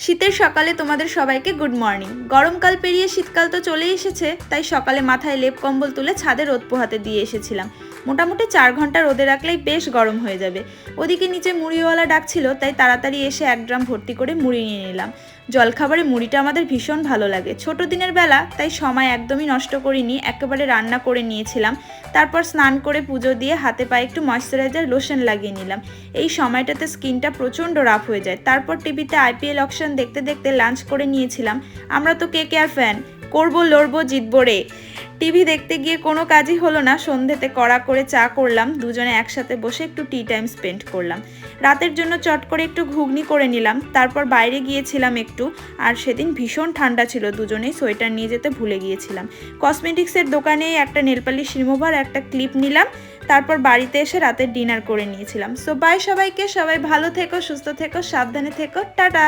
শীতের সকালে তোমাদের সবাইকে গুড মর্নিং। গরমকাল পেরিয়ে শীতকাল তো চলেই এসেছে, তাই সকালে মাথায় লেপ কম্বল তুলে ছাদে রোদ পোহাতে দিয়ে এসেছিলাম। মোটামুটি 4 ঘন্টা রোদে রাখলেই বেশ গরম হয়ে যাবে। ওদিকে নিচে মুড়িওয়ালা ডাকছিল, তাই তাড়াতাড়ি এসে 1 ড্রাম ভর্তি করে মুড়ি নিয়ে নিলাম। জলখাবারে মুড়িটা আমাদের ভীষণ ভালো লাগে, ছোট দিনের বেলা, তাই সময় একদমই নষ্ট করিনি, একেবারে রান্না করে নিয়েছিলাম। তারপর স্নান করে পুজো দিয়ে হাতে পায়ে একটু ময়শ্চারাইজার লোশন লাগিয়ে নিলাম। এই সময়টাতে স্কিনটা প্রচণ্ড রাফ হয়ে যায়। তারপর টিভিতে IPL অকশন দেখতে দেখতে লাঞ্চ করে নিয়েছিলাম। আমরা তো KKR ফ্যান, করবো লড়বো জিতবো রে। টিভি দেখতে গিয়ে কোনো কাজই হলো না। সন্ধ্যেতে কড়া করে চা করলাম, দুজনে একসাথে বসে একটু টি টাইম স্পেন্ড করলাম। রাতের জন্য চট করে একটু ঘুগনি করে নিলাম। তারপর বাইরে গিয়েছিলাম একটু, আর সেদিন ভীষণ ঠান্ডা ছিল, দুজনেই সোয়েটার নিয়ে যেতে ভুলে গিয়েছিলাম। কসমেটিক্সের দোকানে একটা নেলপালিশ রিমুভার, একটা ক্লিপ নিলাম। তারপর বাড়িতে এসে রাতের ডিনার করে নিয়েছিলাম। সো বাই সবাইকে, সবাই ভালো থেকো, সুস্থ থেকো, সাবধানে থেকো, টাটা।